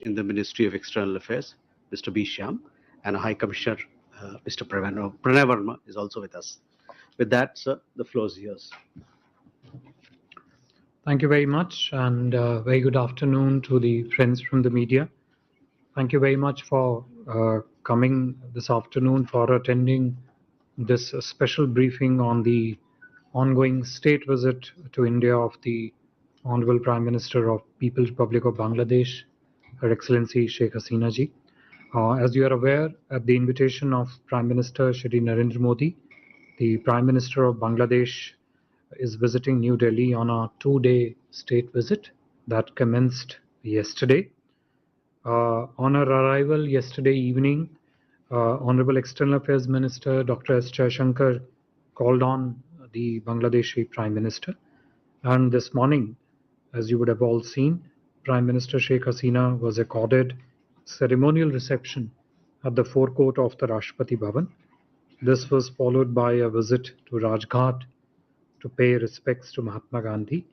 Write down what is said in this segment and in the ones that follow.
in the Ministry of External Affairs, Mr. B. Shyam, and High Commissioner, Mr. Pranay Verma is also with us. With that, sir, the floor is yours. Thank you very much, and very good afternoon to the friends from the media. Thank you very much for coming this afternoon for attending this special briefing on the ongoing state visit to India of the Honorable Prime Minister of People's Republic of Bangladesh, Her Excellency Sheikh Hasina ji. As you are aware, at the invitation of Prime Minister Shri Narendra Modi, the Prime Minister of Bangladesh is visiting New Delhi on a 2-day state visit that commenced yesterday. On our arrival yesterday evening, Honorable External Affairs Minister Dr. S. Jaishankar called on the Bangladeshi Prime Minister, and this morning, as you would have all seen, Prime Minister Sheikh Hasina was accorded ceremonial reception at the forecourt of the Rashtrapati Bhavan. This was followed by a visit to Rajghat to pay respects to Mahatma Gandhi,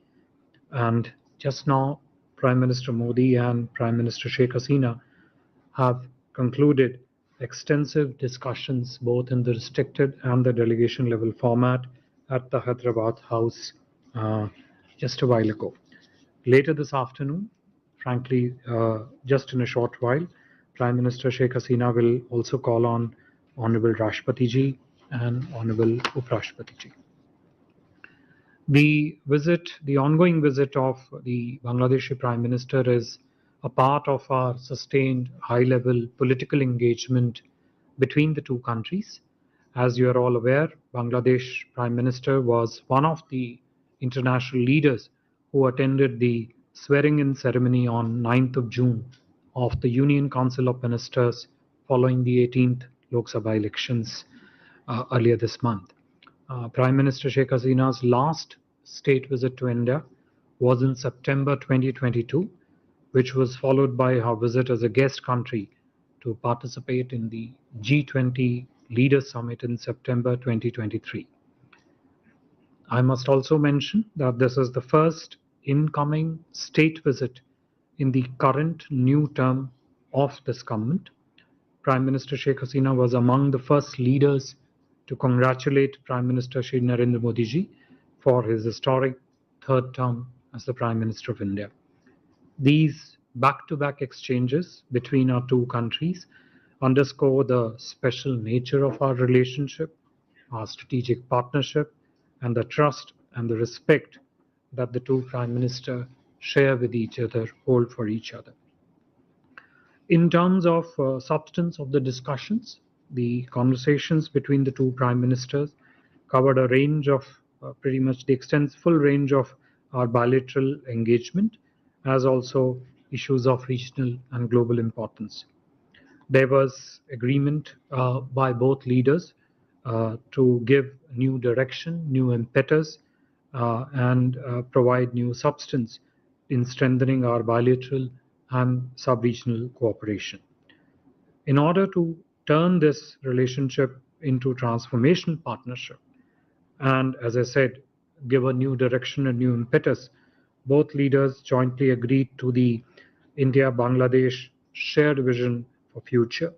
and just now Prime Minister Modi and Prime Minister Sheikh Hasina have concluded extensive discussions both in the restricted and the delegation level format at the Hyderabad House just a while ago. Later this afternoon, frankly, just in a short while, Prime Minister Sheikh Hasina will also call on Honorable Rashtrapati ji and Honorable Uprashtrapati ji. The ongoing visit of the Bangladeshi Prime Minister is a part of our sustained high-level political engagement between the two countries. As you are all aware, Bangladesh Prime Minister was one of the international leaders who attended the swearing-in ceremony on 9th of June of the Union Council of Ministers following the 18th Lok Sabha elections earlier this month. Prime Minister Sheikh Hasina's last state visit to India was in September 2022, which was followed by her visit as a guest country to participate in the G20 Leaders Summit in September 2023. I must also mention that this is the first incoming state visit in the current new term of this government. Prime Minister Sheikh Hasina was among the first leaders to congratulate Prime Minister Shri Narendra Modi ji for his historic third term as the Prime Minister of India. These back-to-back exchanges between our two countries underscore the special nature of our relationship, our strategic partnership, and the trust and the respect that the two Prime Ministers share with each other, hold for each other. In terms of substance of the discussions, the conversations between the two Prime Ministers covered a range of pretty much the full range of our bilateral engagement, as also issues of regional and global importance. There was agreement by both leaders to give new direction, new impetus, and provide new substance in strengthening our bilateral and sub-regional cooperation. In order to turn this relationship into transformational partnership, and as I said, give a new direction, a new impetus, both leaders jointly agreed to the India-Bangladesh shared vision for future,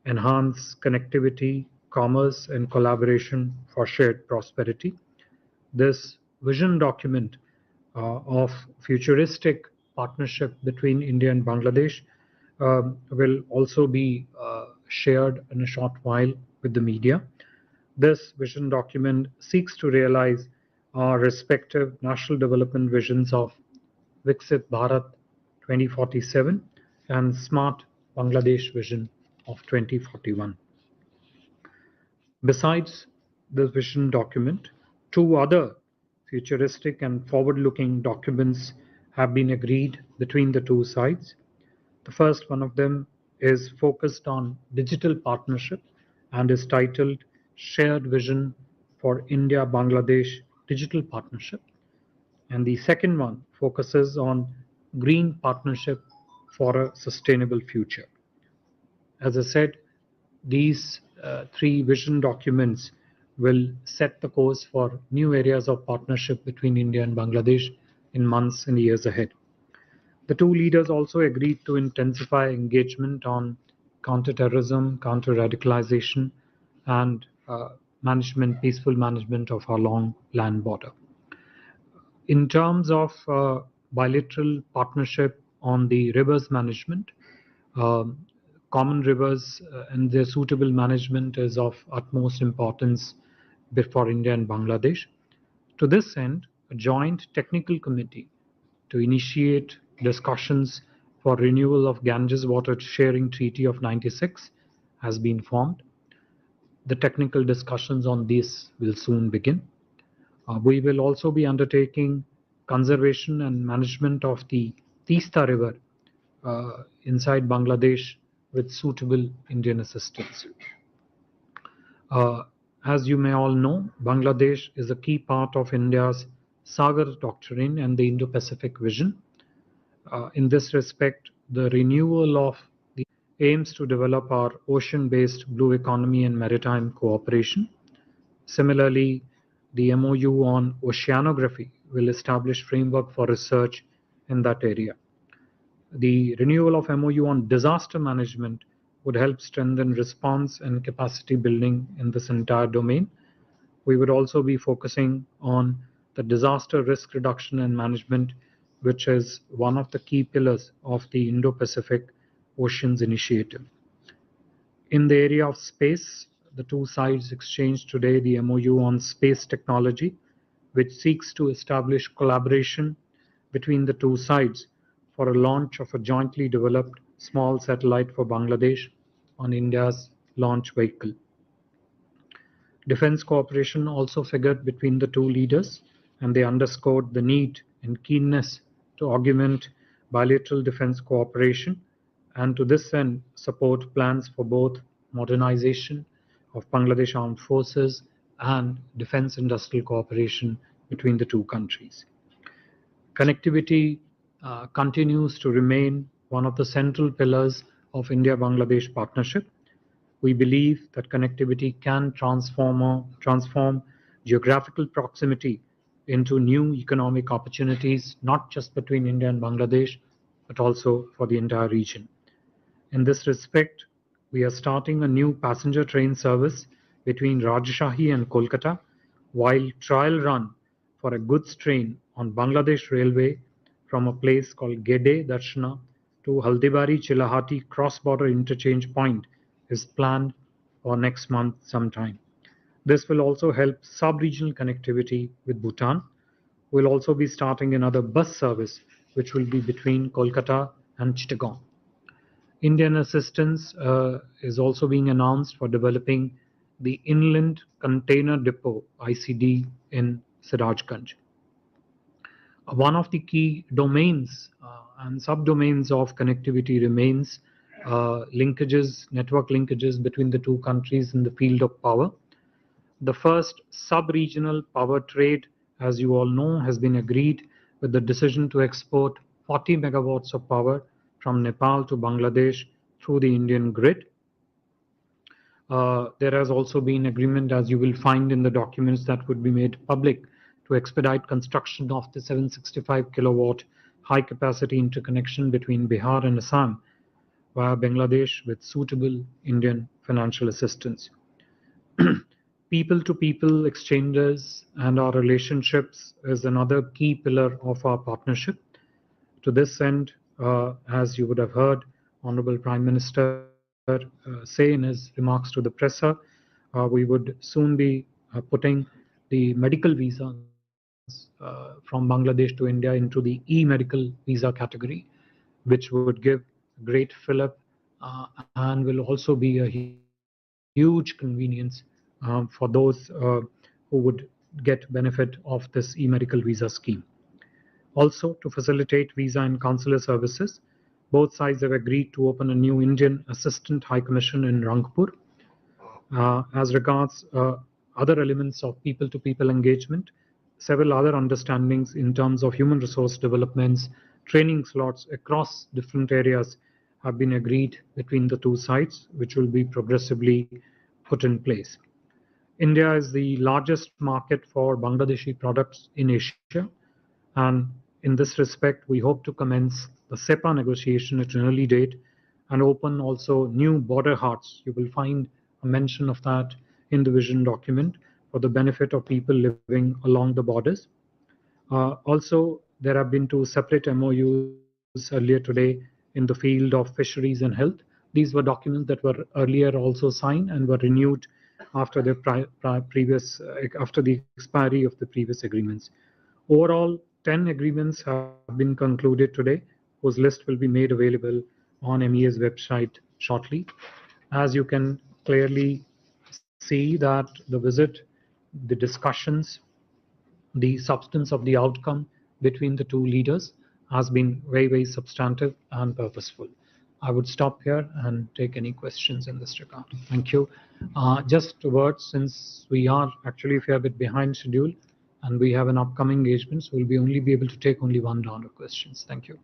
enhance connectivity, commerce, and collaboration for shared prosperity. This vision document of futuristic partnership between India and Bangladesh will also be shared in a short while with the media. This vision document seeks to realize our respective national development visions of Viksit Bharat 2047 and Smart Bangladesh vision of 2041. Besides the vision document, two other futuristic and forward-looking documents have been agreed between the two sides. The first one of them is focused on digital partnership and is titled Shared Vision for India-Bangladesh Digital Partnership. And the second one focuses on green partnership for a sustainable future. As I said, these three vision documents will set the course for new areas of partnership between India and Bangladesh in months and years ahead. The two leaders also agreed to intensify engagement on counter-terrorism, counter-radicalization, and peaceful management of our long land border. In terms of bilateral partnership on the rivers management, common rivers and their suitable management is of utmost importance for India and Bangladesh. To this end, a joint technical committee to initiate discussions for renewal of Ganges Water Sharing Treaty of '96 has been formed. The technical discussions on this will soon begin. We will also be undertaking conservation and management of the Tista River inside Bangladesh with suitable Indian assistance. As you may all know, Bangladesh is a key part of India's Sagar doctrine and the Indo-Pacific vision. In this respect, the renewal of the aims to develop our ocean-based blue economy and maritime cooperation. Similarly, the MOU on oceanography will establish framework for research in that area. The renewal of MOU on disaster management would help strengthen response and capacity building in this entire domain. We would also be focusing on the disaster risk reduction and management, which is one of the key pillars of the Indo-Pacific Oceans Initiative. In the area of space, the two sides exchanged today the MOU on space technology, which seeks to establish collaboration between the two sides for a launch of a jointly developed small satellite for Bangladesh on India's launch vehicle. Defense cooperation also figured between the two leaders, and they underscored the need and keenness to augment bilateral defense cooperation, and to this end support plans for both modernization of Bangladesh Armed Forces and defense industrial cooperation between the two countries. Connectivity continues to remain one of the central pillars of India-Bangladesh partnership. We believe that connectivity can transform geographical proximity into new economic opportunities, not just between India and Bangladesh, but also for the entire region. In this respect, we are starting a new passenger train service between Rajshahi and Kolkata, while trial run for a goods train on Bangladesh Railway from a place called Gede Darshana to Haldibari Chilahati cross-border interchange point is planned for next month sometime. This will also help sub-regional connectivity with Bhutan. We'll also be starting another bus service which will be between Kolkata and Chittagong. Indian assistance is also being announced for developing the Inland Container Depot (ICD) in Sirajganj. One of the key domains and subdomains of connectivity remains network linkages between the two countries in the field of power. The first sub-regional power trade, as you all know, has been agreed with the decision to export 40 megawatts of power from Nepal to Bangladesh through the Indian grid. There has also been agreement, as you will find in the documents that would be made public, to expedite construction of the 765 kilowatt high capacity interconnection between Bihar and Assam via Bangladesh with suitable Indian financial assistance. People-to-people exchanges and our relationships is another key pillar of our partnership. To this end, as you would have heard, Honorable Prime Minister say in his remarks to the presser, we would soon be putting the medical visas from Bangladesh to India into the e-medical visa category, which would give great fill-up and will also be a huge convenience for those who would get benefit of this e-medical visa scheme. Also, to facilitate visa and consular services, both sides have agreed to open a new Indian Assistant High Commission in Rangpur. As regards other elements of people-to-people engagement, several other understandings in terms of human resource developments, training slots across different areas have been agreed between the two sides, which will be progressively put in place. India is the largest market for Bangladeshi products in Asia, and In this respect, we hope to commence the SEPA negotiation at an early date and open also new border hearts. You will find a mention of that in the vision document for the benefit of people living along the borders. Also, there have been two separate MOUs earlier today in the field of fisheries and health. These were documents that were earlier also signed and were renewed after the after the expiry of the previous agreements. Overall, 10 agreements have been concluded today, whose list will be made available on MEA's website shortly. As you can clearly see that the visit, the discussions, the substance of the outcome between the two leaders has been very, very substantive and purposeful. I would stop here and take any questions in this regard. Thank you. Just a word, since we are actually a fair bit behind schedule and we have an upcoming engagement, so we'll only be able to take only one round of questions. Thank you.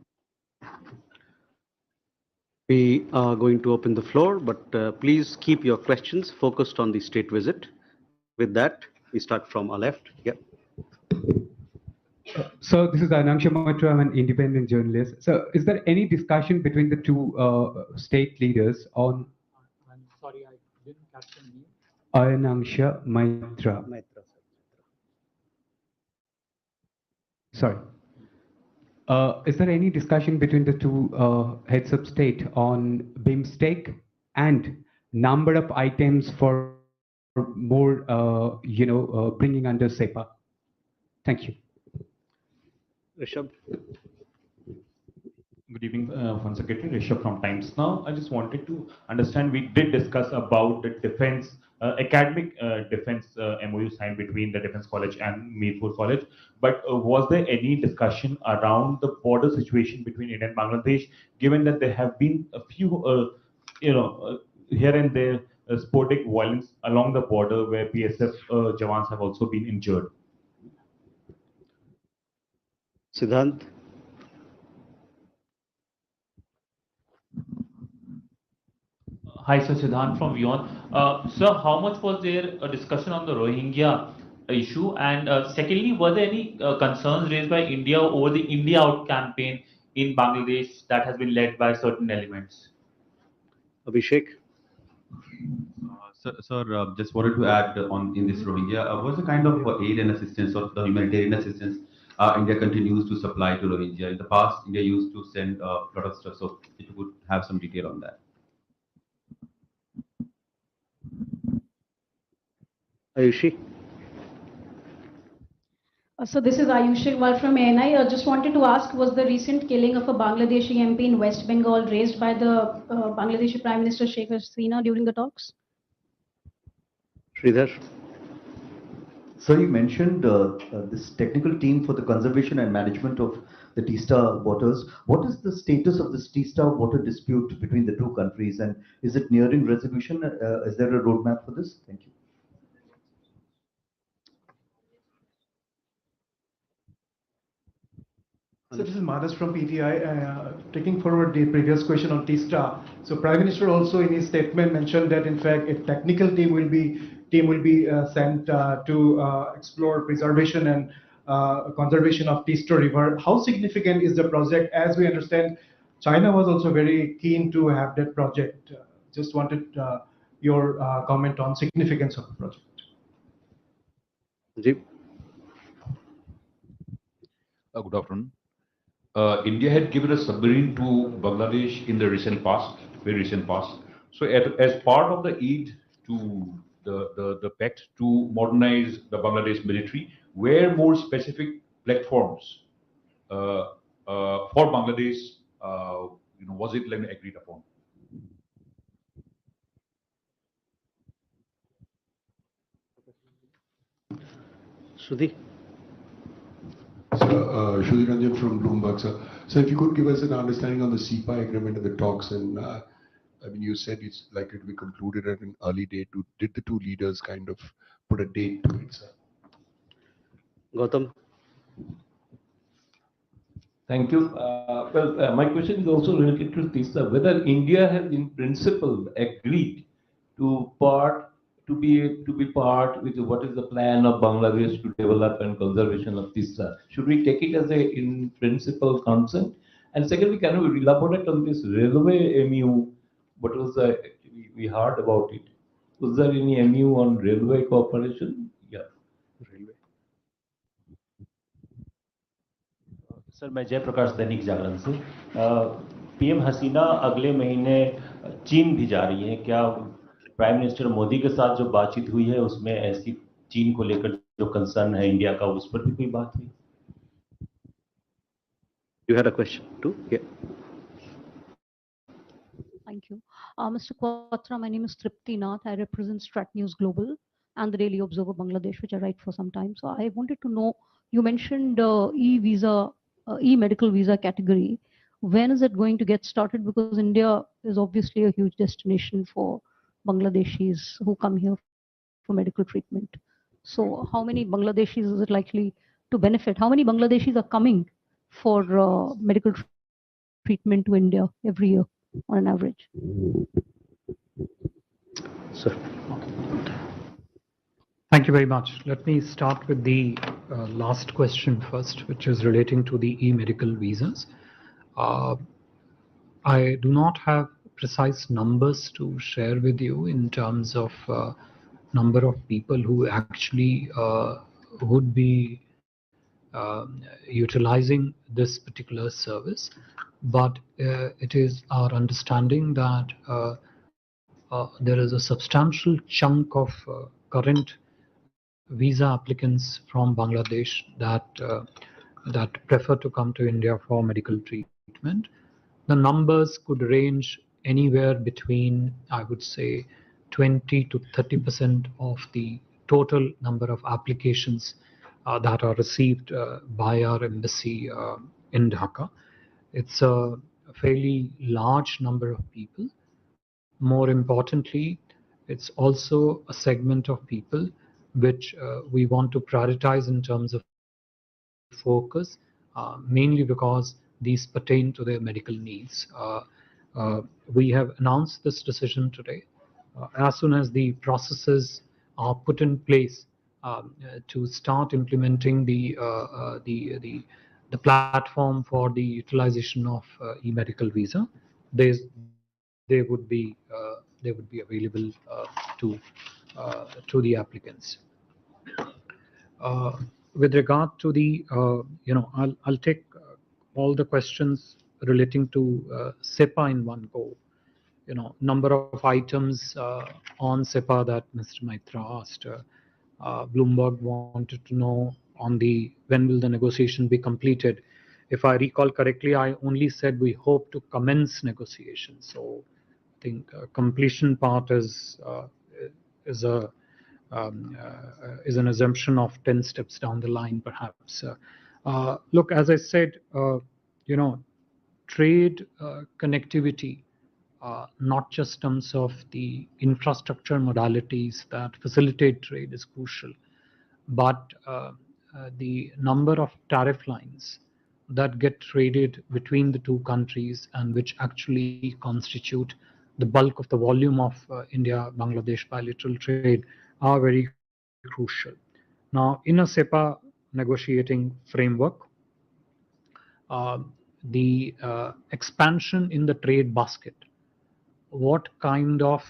We are going to open the floor, but please keep your questions focused on the state visit. With that, we start from our left. Yep. So this is Ananksha Mojo. I'm an independent journalist. So is there any discussion between the two state leaders on... I'm sorry, I didn't catch the name. Ananksha Maitra. Sorry. Is there any discussion between the two heads of state on BIMSTEC and number of items for more, bringing under SEPA? Thank you. Rishabh. Good evening, Foreign Secretary. Rishabh from Times Now. I just wanted to understand, we did discuss about the defense, academic defense MOU signed between the Defense College and Mirpur College, but was there any discussion around the border situation between India and Bangladesh, given that there have been a few, here and there, sporadic violence along the border where BSF Jawans have also been injured? Siddhant. Hi, sir. Siddhant from Vion. Sir, how much was there a discussion on the Rohingya issue? And secondly, were there any concerns raised by India over the India Out campaign in Bangladesh that has been led by certain elements? Abhishek. Sir, just wanted to add on in this Rohingya, was the kind of aid and assistance or the humanitarian assistance India continues to supply to Rohingya? In the past, India used to send a lot of stuff, so if you could have some detail on that. Ayushi. So this is Ayushi from ANI. I just wanted to ask, was the recent killing of a Bangladeshi MP in West Bengal raised by the Bangladeshi Prime Minister Sheikh Hasina during the talks? Sridhar. So you mentioned this technical team for the conservation and management of the Tista waters. What is the status of this Tista water dispute between the two countries, and is it nearing resolution? Is there a roadmap for this? Thank you. So this is Manas from PTI. Taking forward the previous question on Tista. So Prime Minister also in his statement mentioned that in fact a technical team will be sent to explore preservation and conservation of Tista River. How significant is the project? As we understand, China was also very keen to have that project. Just wanted your comment on significance of the project. Deep. Good afternoon. India had given a submarine to Bangladesh in the recent past, very recent past. So as part of the aid to the pact to modernize the Bangladesh military, where more specific platforms for Bangladesh, was it agreed upon? Shruti. Shruti Ranjan from Bloomberg, sir. So if you could give us an understanding on the CEPA agreement and the talks, and I mean, you said it's likely to be concluded at an early date. Did the two leaders kind of put a date to it, sir? Gautam. Thank you. My question is also related to Tista. Whether India has in principle agreed to part to be part with what is the plan of Bangladesh to develop and conservation of Tista? Should we take it as a in principle consent? And secondly, can you elaborate on this railway MU? What was the we heard about it? Was there any MU on railway cooperation? Yeah. Railway. Sir मैं जयप्रकाश दैनिक जागरण से PM हसीना अगले महीने चीन भी जा रही हैं क्या प्राइम मिनिस्टर मोदी के साथ जो बातचीत हुई है उसमें ऐसी चीन को लेकर जो कंसर्न है इंडिया का उस पर भी कोई बात हुई You had a question too? Yeah. Thank you. Mr. Kwatra, my name is Tripti Nath. I represent Strat News Global and the Daily Observer Bangladesh, which I write for some time. So I wanted to know, you mentioned e-visa, e-medical visa category. When is it going to get started? Because India is obviously a huge destination for Bangladeshis who come here for medical treatment. So how many Bangladeshis is it likely to benefit? How many Bangladeshis are coming for medical treatment to India every year on an average? Sir. Thank you very much. Let me start with the last question first, which is relating to the e-medical visas. I do not have precise numbers to share with you in terms of number of people who actually would be utilizing this particular service, but it is our understanding that there is a substantial chunk of current visa applicants from Bangladesh that prefer to come to India for medical treatment. The numbers could range anywhere between, I would say, 20 to 30% of the total number of applications that are received by our embassy in Dhaka. It's a fairly large number of people. More importantly, it's also a segment of people which we want to prioritize in terms of focus, mainly because these pertain to their medical needs. We have announced this decision today. As soon as the processes are put in place to start implementing the platform for the utilization of e-medical visa, they would be available to the applicants. With regard to the, I'll take all the questions relating to SEPA in one go. Number of items on SEPA that Mr. Maitra asked. Bloomberg wanted to know on when will the negotiation be completed. If I recall correctly, I only said we hope to commence negotiations. So I think completion part is an assumption of 10 steps down the line, perhaps. Look, as I said, trade connectivity, not just terms of the infrastructure modalities that facilitate trade is crucial, but the number of tariff lines that get traded between the two countries and which actually constitute the bulk of the volume of India-Bangladesh bilateral trade are very crucial. Now, in a SEPA negotiating framework, the expansion in the trade basket, what kind of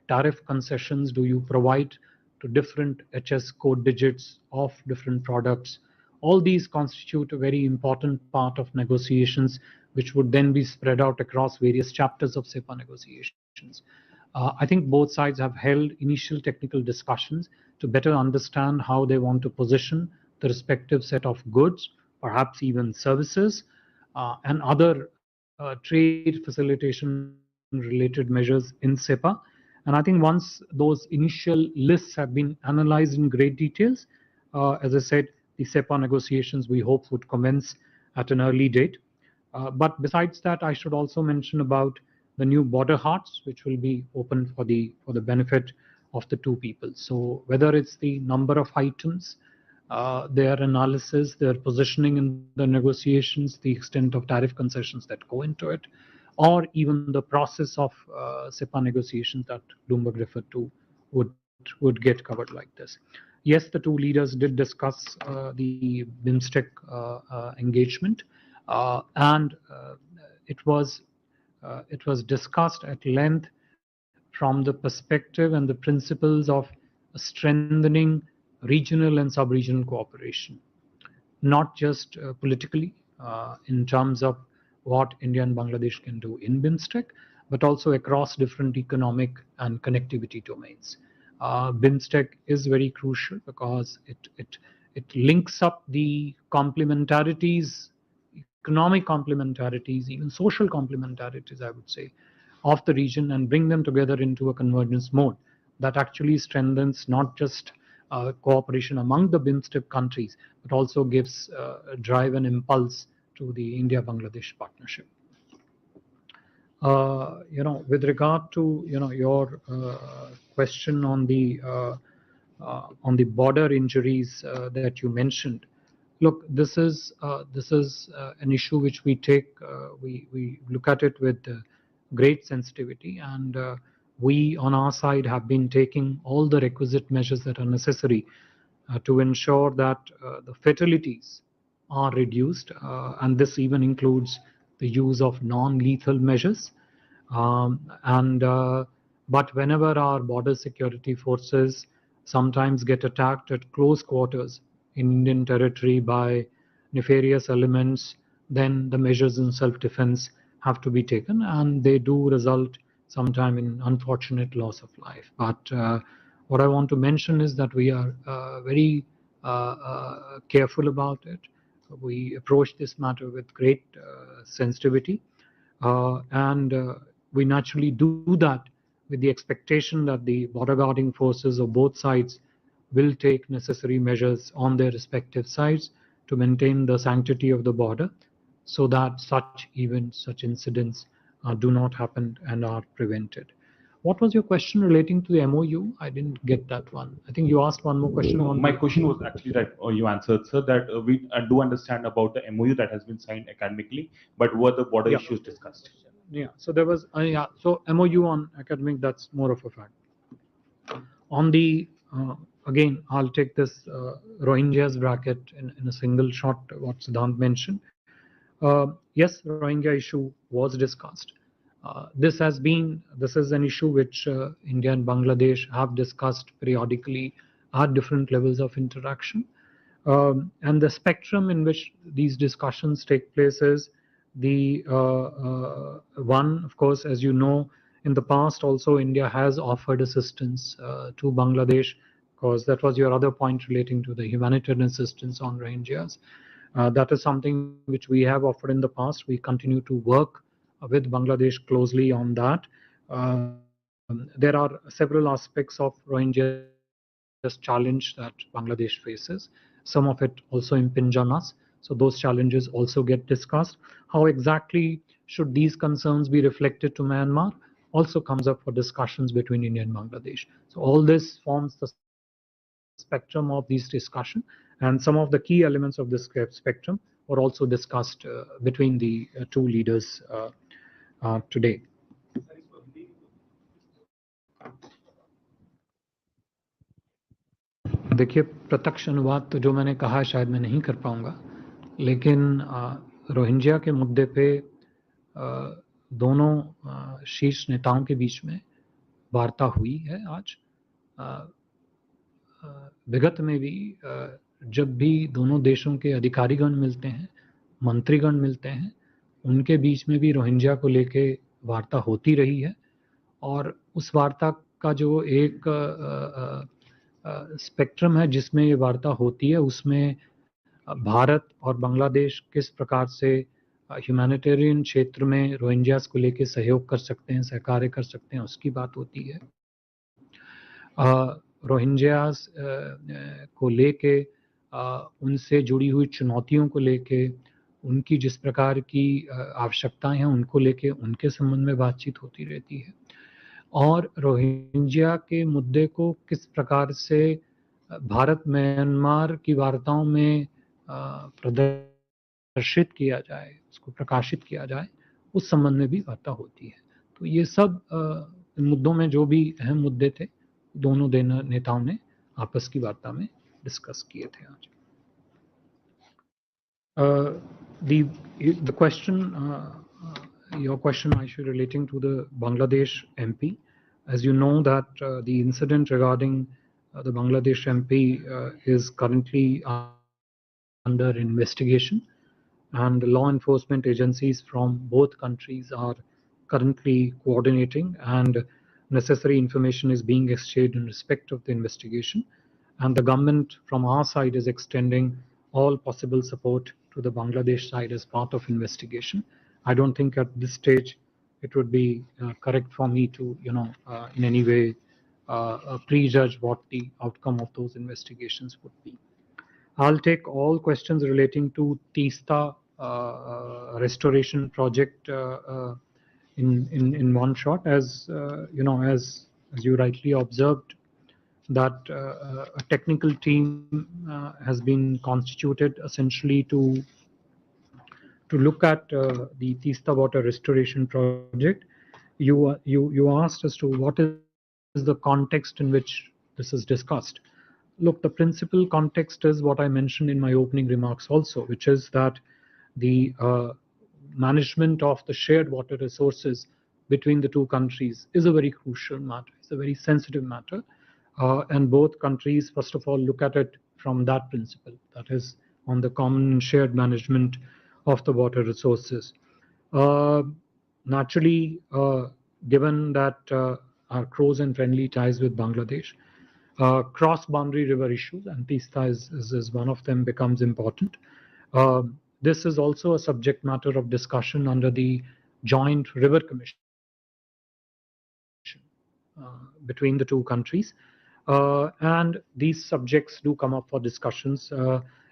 tariff concessions do you provide to different HS code digits of different products? All these constitute a very important part of negotiations, which would then be spread out across various chapters of SEPA negotiations. I think both sides have held initial technical discussions to better understand how they want to position the respective set of goods, perhaps even services, and other trade facilitation related measures in SEPA. And I think once those initial lists have been analyzed in great details, as I said, the SEPA negotiations we hope would commence at an early date. But besides that, I should also mention about the new border hearts, which will be open for the benefit of the two people. So whether it's the number of items, their analysis, their positioning in the negotiations, the extent of tariff concessions that go into it, or even the process of SEPA negotiations that Bloomberg referred to would would get covered like this. Yes, the two leaders did discuss the BIMSTEC engagement, and it was discussed at length from the perspective and the principles of strengthening regional and sub-regional cooperation, not just politically in terms of what India and Bangladesh can do in BIMSTEC, but also across different economic and connectivity domains. BIMSTEC is very crucial because it links up the complementarities, economic complementarities, even social complementarities, I would say, of the region, and bring them together into a convergence mode that actually strengthens not just cooperation among the BIMSTEC countries, but also gives drive and impulse to the India-Bangladesh partnership. With regard to your question on the border injuries that you mentioned, look, this is an issue which we take, we look at it with great sensitivity, and we on our side have been taking all the requisite measures that are necessary to ensure that the fatalities are reduced, and this even includes the use of non-lethal measures. But whenever our border security forces sometimes get attacked at close quarters in Indian territory by nefarious elements, then the measures in self-defense have to be taken, and they do result sometime in unfortunate loss of life. But what I want to mention is that we are very careful about it. We approach this matter with great sensitivity, and we naturally do that with the expectation that the border guarding forces of both sides will take necessary measures on their respective sides to maintain the sanctity of the border, so that such events, such incidents do not happen and are prevented. What was your question relating to the MOU? I didn't get that one. I think you asked one more question. No, my question was actually that, or you answered, sir, that we do understand about the MOU that has been signed academically, but were the border issues discussed? Yeah, so there was, so MOU on academic, that's more of a fact. On the, again, I'll take this Rohingyas bracket in a single shot, what Siddhant mentioned. Yes, Rohingya issue was discussed. This is an issue which India and Bangladesh have discussed periodically at different levels of interaction. And the spectrum in which these discussions take place is the one, of course, as you know, in the past also India has offered assistance to Bangladesh, because that was your other point relating to the humanitarian assistance on Rohingyas. That is something which we have offered in the past. We continue to work with Bangladesh closely on that. There are several aspects of Rohingyas challenge that Bangladesh faces. Some of it also impinge on us. So those challenges also get discussed. How exactly should these concerns be reflected to Myanmar also comes up for discussions between India and Bangladesh. So all this forms the spectrum of these discussions, and some of the key elements of this spectrum were also discussed between the two leaders today. देखिए, प्रत्यक्ष अनुवाद तो जो मैंने कहा शायद मैं नहीं कर पाऊंगा, लेकिन रोहिंग्या के मुद्दे पे दोनों शीर्ष नेताओं के बीच में वार्ता हुई है आज। विगत में भी जब भी दोनों देशों के अधिकारीगण मिलते हैं, मंत्रीगण मिलते हैं, उनके बीच में भी रोहिंग्या को लेके वार्ता होती रही है, और उस वार्ता का जो एक स्पेक्ट्रम है जिसमें ये वार्ता होती है, उसमें भारत और बांग्लादेश किस प्रकार से ह्यूमैनिटेरियन क्षेत्र में रोहिंग्यास को लेके सहयोग कर सकते हैं, सहकार्य कर सकते हैं, उसकी बात होती है। रोहिंग्यास को लेके उनसे जुड़ी हुई चुनौतियों को लेके, उनकी जिस प्रकार की आवश्यकताएं हैं उनको लेके उनके संबंध में बातचीत होती रहती है, और रोहिंग्या के मुद्दे को किस प्रकार से भारत म्यांमार की वार्ताओं में प्रदर्शित किया जाए, उसको प्रकाशित किया जाए, उस संबंध में भी वार्ता होती है। तो ये सब मुद्दों में जो भी अहम मुद्दे थे दोनों नेताओं ने आपस की वार्ता में डिस्कस किए थे आज. The question, your question, Aisha, relating to the Bangladesh MP. As you know that the incident regarding the Bangladesh MP is currently under investigation, and law enforcement agencies from both countries are currently coordinating, and necessary information is being exchanged in respect of the investigation. And the government from our side is extending all possible support to the Bangladesh side as part of investigation. I don't think at this stage it would be correct for me to, in any way prejudge what the outcome of those investigations would be. I'll take all questions relating to Tista restoration project in one shot. As as you rightly observed, that a technical team has been constituted essentially to look at the Tista water restoration project. You asked as to what is the context in which this is discussed. Look, the principal context is what I mentioned in my opening remarks also, which is that the management of the shared water resources between the two countries is a very crucial matter. It's a very sensitive matter. And both countries, first of all, look at it from that principle, that is, on the common and shared management of the water resources. Naturally, given that our close and friendly ties with Bangladesh, cross-boundary river issues, and Tista is one of them, becomes important. This is also a subject matter of discussion under the Joint River Commission between the two countries. And these subjects do come up for discussions.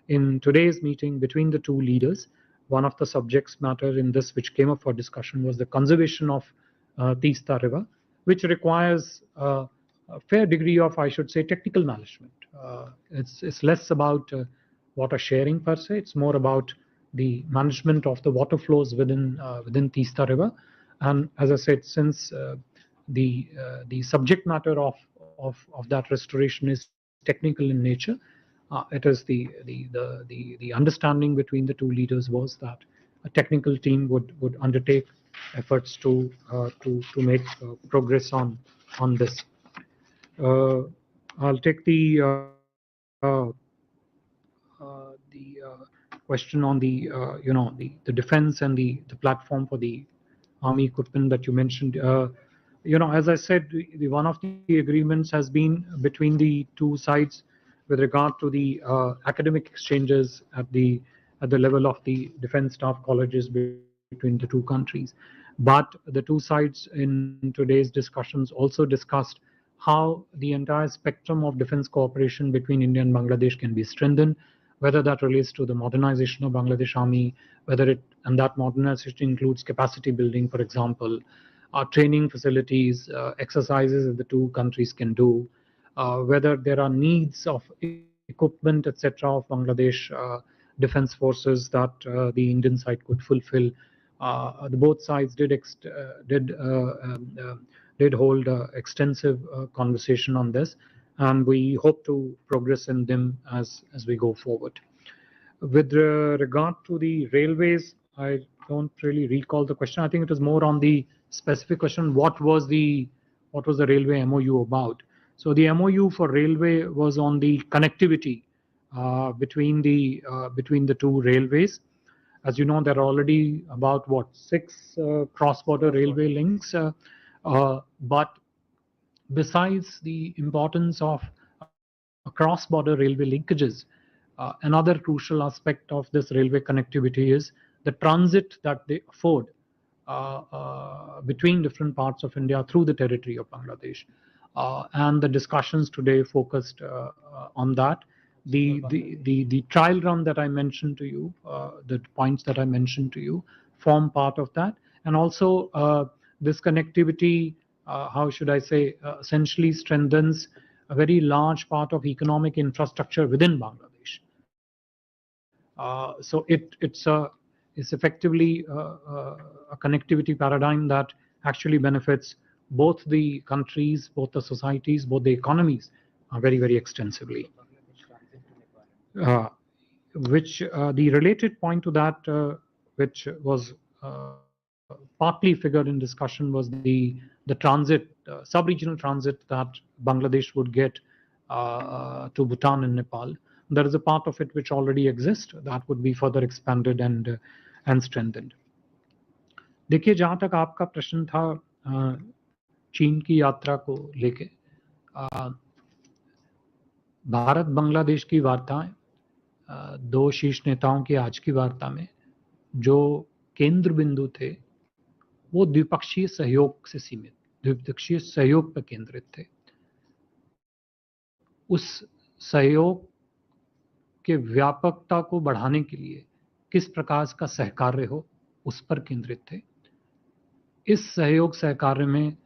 In today's meeting between the two leaders, one of the subjects matter in this which came up for discussion was the conservation of Tista River, which requires a fair degree of, I should say, technical management. It's less about water sharing per se, it's more about the management of the water flows within Tista River. And as I said, since the subject matter of that restoration is technical in nature, it is the understanding between the two leaders was that a technical team would undertake efforts to make progress on this. I'll take the question on the the defense and the platform for the army equipment that you mentioned. As I said, one of the agreements has been between the two sides with regard to the academic exchanges at the level of the defense staff colleges between the two countries. But the two sides in today's discussions also discussed how the entire spectrum of defense cooperation between India and Bangladesh can be strengthened, whether that relates to the modernization of Bangladesh Army, and that modernization includes capacity building, for example, training facilities, exercises that the two countries can do, whether there are needs of equipment, etc., of Bangladesh defense forces that the Indian side could fulfill. Both sides did hold extensive conversation on this, and we hope to progress in them as we go forward. With regard to the railways, I don't really recall the question. I think it was more on the specific question: what was the railway MOU about? So the MOU for railway was on the connectivity between the two railways. As you know, there are already about 6 cross-border railway links. But besides the importance of cross-border railway linkages, another crucial aspect of this railway connectivity is the transit that they afford between different parts of India through the territory of Bangladesh. And the discussions today focused on that. The trial run that I mentioned to you, the points that I mentioned to you, form part of that. And also this connectivity, how should I say, essentially strengthens a very large part of economic infrastructure within Bangladesh. So it's effectively a connectivity paradigm that actually benefits both the countries, both the societies, both the economies very, very extensively. The related point to that, which was partly figured in discussion, was the transit, sub-regional transit that Bangladesh would get to Bhutan and Nepal. There is a part of it which already exists that would be further expanded and strengthened. देखिए, जहाँ तक आपका प्रश्न था चीन की यात्रा को लेके, भारत बांग्लादेश की वार्ताएं, दो शीर्ष नेताओं की आज की वार्ता में जो केंद्र बिंदु थे वो द्विपक्षीय सहयोग से सीमित, द्विपक्षीय सहयोग पर केंद्रित थे. उस सहयोग के व्यापकता को बढ़ाने के लिए किस प्रकार का सहकार्य हो उस पर केंद्रित थे. इस सहयोग सहकार्य में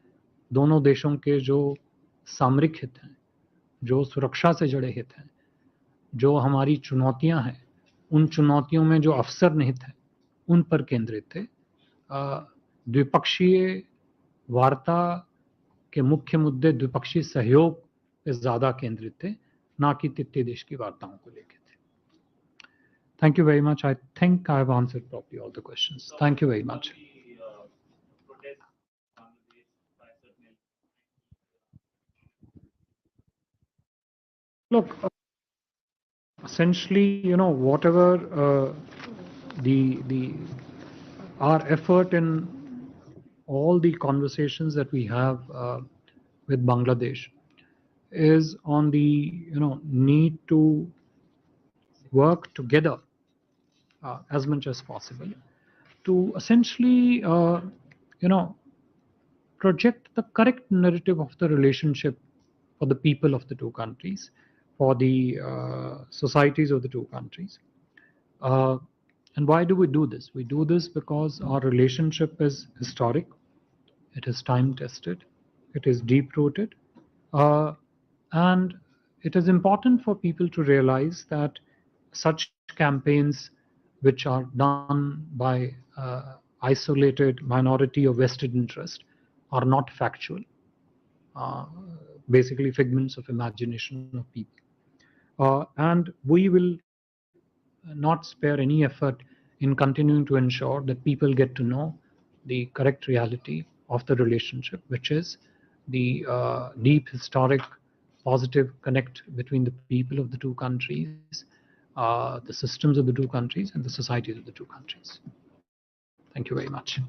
दोनों देशों के जो सामरिक हित हैं, जो सुरक्षा से जुड़े हित हैं, जो हमारी चुनौतियां हैं, उन चुनौतियों में जो अवसर निहित हैं उन पर केंद्रित थे. द्विपक्षीय वार्ता के मुख्य मुद्दे द्विपक्षीय सहयोग पे ज्यादा केंद्रित थे, ना कि तृतीय देश की वार्ताओं को लेकर थे. Thank you very much. I think I have answered properly all the questions. Thank you very much. Look, essentially, whatever our effort in all the conversations that we have with Bangladesh is on the need to work together as much as possible to essentially project the correct narrative of the relationship for the people of the two countries, for the societies of the two countries. And why do we do this? We do this because our relationship is historic, it is time tested, it is deep rooted, and it is important for people to realize that such campaigns which are done by isolated minority of vested interest are not factual, basically figments of imagination of people. And we will not spare any effort in continuing to ensure that people get to know the correct reality of the relationship, which is the deep historic positive connect between the people of the two countries, the systems of the two countries and the societies of the two countries. Thank you very much.